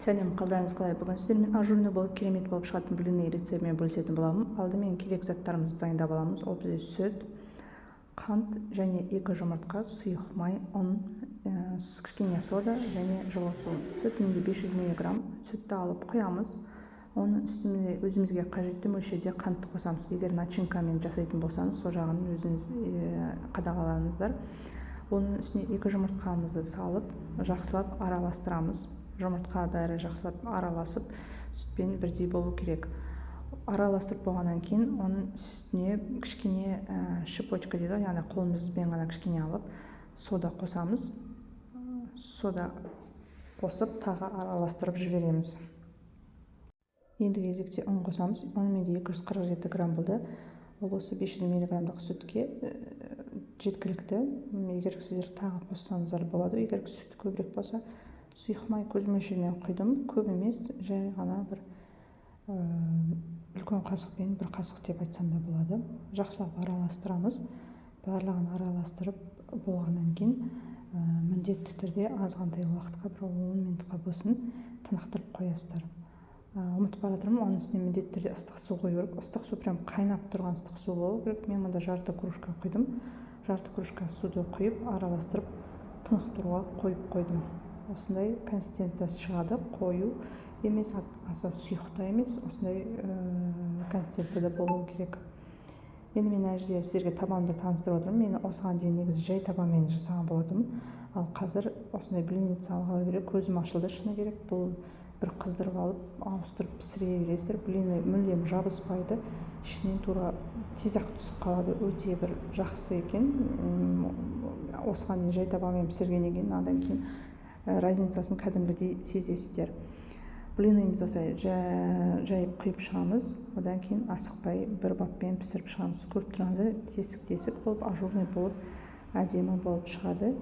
Сәлем, қалдарыңыз қалай? Бүгін сіздермен ажурный болып, керемет болып шығатын блинный рецептімен бөлісетін боламын. Алдымен керек заттарымызды дайындап аламыз. Ол бізде сүт, қант және 2 жұмыртқа, сұйық май, ұн, кішкене сода және жылы су. Сүт менде 500 мг. Сүтті алып құямыз. Оның үстіне өзімізге қажетті мөлшерде қантты қосамыз. Егер начинкамен жасайтын болсаңыз, сол жағын өзіңіз қадағалаңыздар. Оның үстіне 2 жұмыртқамызды салып, жақсылап араластырамыз. Жұмыртқа бәрі жақсылап араласып, сүтпен бірдей болу керек. Араластырып болғаннан кейін, оның үстіне кішкене шипочка дейді, яғни қолымызбен ғана кішкене алып, сода қосамыз. Сода қосып, тағы араластырып жібереміз. Енді кезекте ұн қосамыз. Ұн менде 247 грамм болды. Ол осы 500 мг сүтке жеткілікті. Егер сіздер тағы қоссаңыздар болады. Егер сүт көбірек болса, сұйық май көз мөлшерімен құйдым. Көп емес, жай ғана бір үлкен қасықпен 1 қасық деп айтсам да болады. Жақсылап араластырамыз. Барлығын араластырып болғаннан кейін міндетті түрде азғантай уақытқа, бір 10 минутқа болсын тынықтырып қоясыздар. Ұмытып бара жатырмын, оның үстіне міндетті түрде ыстық су қою керек. Ыстық су прям қайнап тұрған ыстық су болу керек. Мен мұнда жарты кружка құйдым. Жарты кружка суды құйып, араластырып, тынықтыруға қойып қойдым. Осындай консистенциясы шығады, қою емес, аса сұйық емес, осындай консистенцияда болу керек. Енді мен әр жерде сіздерге табанымды таныстырып отырмын. Мен осыған дейін негізі жай табанмен жасаған болатынмын. Ал қазір осындай блинница алғалы бері көзім ашылды, шыны керек. Бұл бір қыздырып алып, ауыстырып пісіре бересіздер. Блины мүлдем жабыспайды, ішінен тура тез-ақ түсіп қалады. Өте бір жақсы екен. Осыған дейін жай табанмен пісіргеннен кейін, одан кейін разницасын кәдімгідей сезесіздер. Блинымызды осылай жайып құйып шығамыз. Одан кейін асықпай бір баппен пісіріп шығамыз. Көріп тұрғаныңыздар, тесік-тесік болып, ажурный болып, әдемі болып шығады.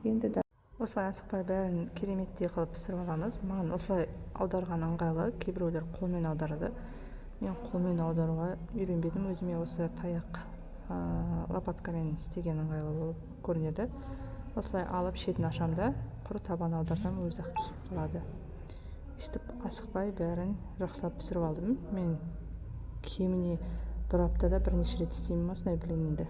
Енді осылай асықпай бәрін кереметтей қылып пісіріп аламыз. Маған осылай аударған ыңғайлы. Кейбіреулер қолмен аударады. Мен қолмен аударуға үйренбедім. Өзіме осы таяқ лопаткамен істеген ыңғайлы болып көрінеді. Осылай алып шетін ашам да, құр табан аударсам өзі-ақ түсіп қалады. Өйстіп асықпай бәрін жақсылап пісіріп алдым. Мен кеміне бір аптада бірнеше рет істеймін осындай блинниді.